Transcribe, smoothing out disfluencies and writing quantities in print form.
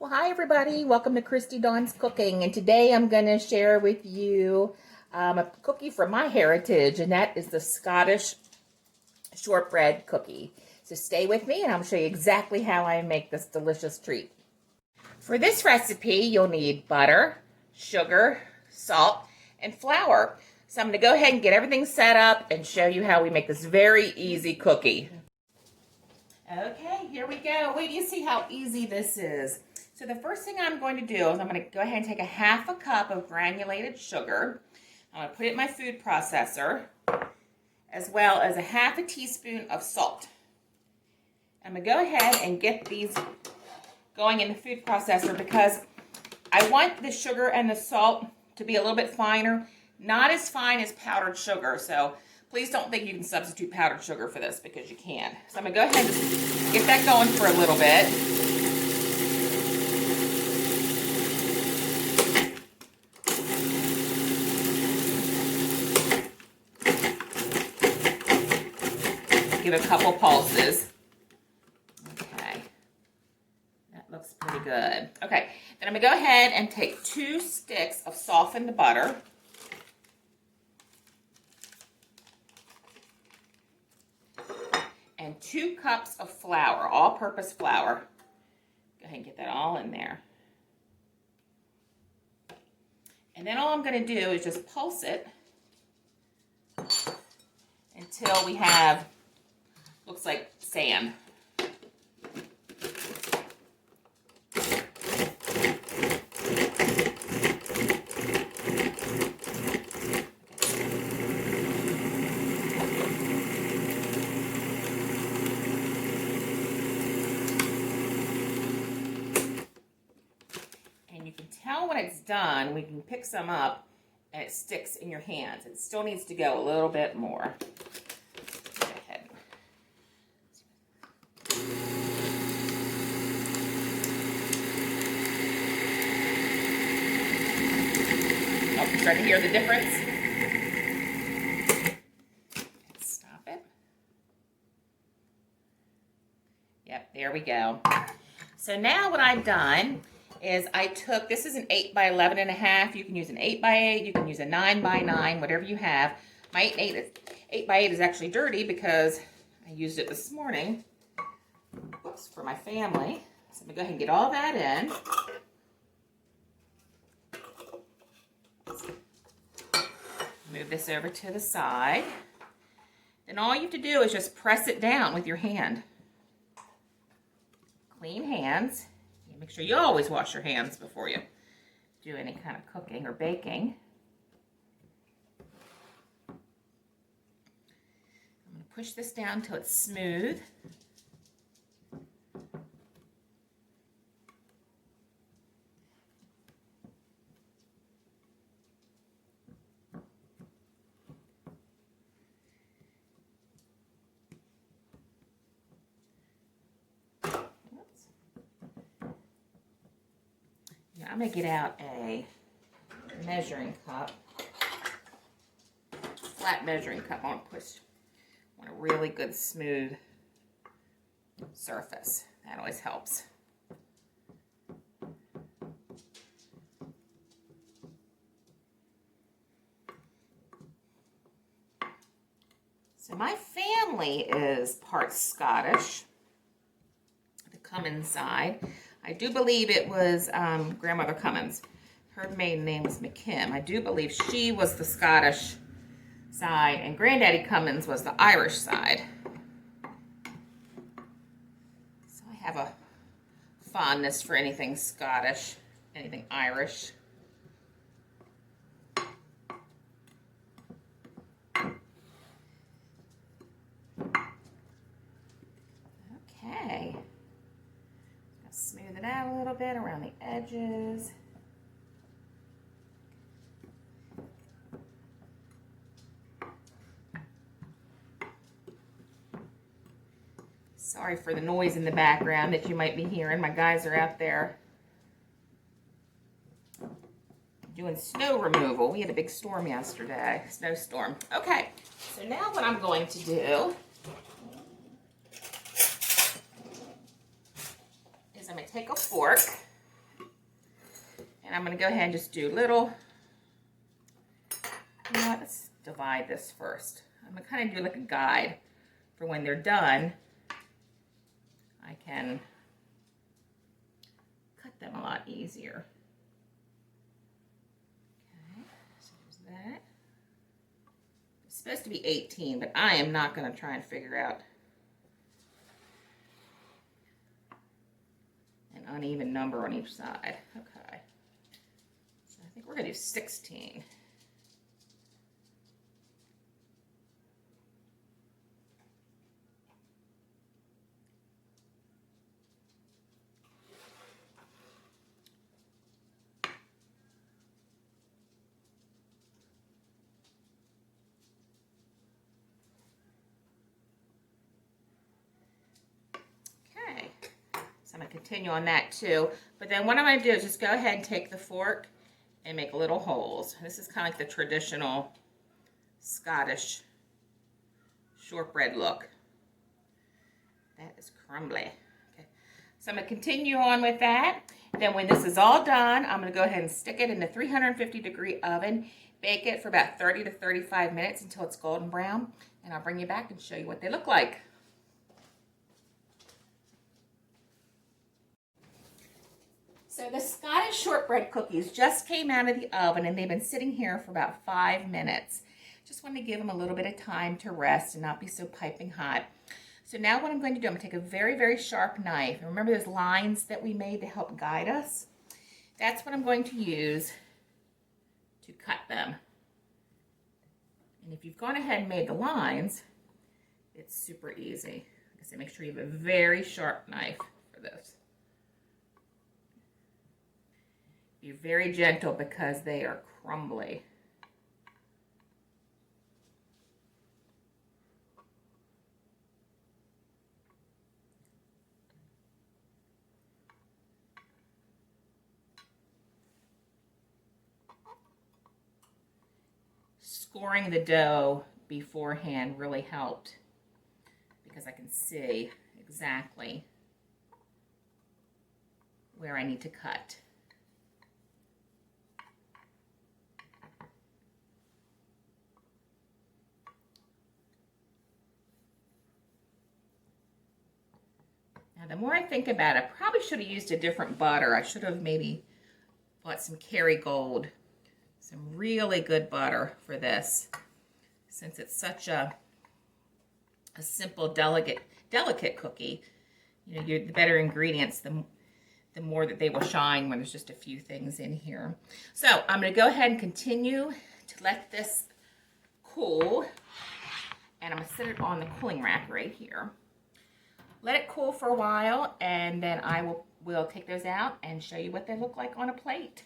Well, hi everybody. Welcome to Christy Dawn's Cooking, and today I'm going to share with you a cookie from my heritage, and that is the Scottish shortbread cookie. So stay with me and I'll show you exactly how I make this delicious treat. For this recipe, you'll need butter, sugar, salt, and flour. So I'm going to go ahead and get everything set up and show you how we make this very easy cookie. Okay, here we go. Wait till you see how easy this is. So the first thing I'm going to do is I'm going to go ahead and take a half a cup of granulated sugar. I'm going to put it in my food processor, as well as a half a teaspoon of salt. I'm going to go ahead and get these going in the food processor because I want the sugar and the salt to be a little bit finer, not as fine as powdered sugar. So please don't think you can substitute powdered sugar for this because you can. So I'm going to go ahead and just get that going for a little bit. Give it a couple pulses. Okay, that looks pretty good. Okay, then I'm gonna go ahead and take 2 sticks of softened butter. And 2 cups of flour, all-purpose flour. Go ahead and get that all in there. And then all I'm gonna do is just pulse it until we have looks like sand. And you can tell when it's done, we can pick some up and it sticks in your hands. It still needs to go a little bit more. Start to hear the difference. Stop it. Yep, there we go. So now what I've done is I took, this is an 8 by 11 and a half. You can use an 8 by 8, you can use a 9 by 9, whatever you have. My 8 by 8 is actually dirty because I used it this morning. Whoops, for my family. So I'm gonna go ahead and get all that in. Move this over to the side. Then all you have to do is just press it down with your hand. Clean hands. Make sure you always wash your hands before you do any kind of cooking or baking. I'm going to push this down until it's smooth. I'm going to get out a measuring cup, flat measuring cup. I want a really good smooth surface. That always helps. So my family is part Scottish, the Cummins side. I do believe it was Grandmother Cummins. Her maiden name was McKim. I do believe she was the Scottish side, and Granddaddy Cummins was the Irish side. So I have a fondness for anything Scottish, anything Irish. Okay. Smooth it out a little bit around the edges. Sorry for the noise in the background that you might be hearing. My guys are out there doing snow removal. We had a big storm yesterday, snowstorm. Okay, so now what I'm going to do is I'm going to take a fork And I'm going to go ahead and just do little, you know what, let's divide this first. I'm going to kind of do like a guide for when they're done. I can cut them a lot easier. Okay, so there's that. It's supposed to be 18, but I am not going to try and figure out an uneven number on each side. Okay, so I think we're going to do 16. I'm going to continue on that too. But then what I'm going to do is just go ahead and take the fork and make little holes. This is kind of like the traditional Scottish shortbread look. That is crumbly. Okay. So I'm going to continue on with that. Then when this is all done, I'm going to go ahead and stick it in the 350-degree oven. Bake it for about 30 to 35 minutes until it's golden brown. And I'll bring you back and show you what they look like. So the Scottish shortbread cookies just came out of the oven and they've been sitting here for about 5 minutes. Just wanted to give them a little bit of time to rest and not be so piping hot. So now what I'm going to do, I'm going to take a very, very sharp knife. And remember those lines that we made to help guide us? That's what I'm going to use to cut them. And if you've gone ahead and made the lines, it's super easy. Like I said, make sure you have a very sharp knife for this. Be very gentle because they are crumbly. Scoring the dough beforehand really helped because I can see exactly where I need to cut. Now, the more I think about it, I probably should have used a different butter. I should have maybe bought some Kerrygold, some really good butter for this, since it's such a simple, delicate cookie. You know, the better ingredients, the more that they will shine when there's just a few things in here. So I'm going to go ahead and continue to let this cool, and I'm going to set it on the cooling rack right here. Let it cool for a while, and then I will take those out and show you what they look like on a plate.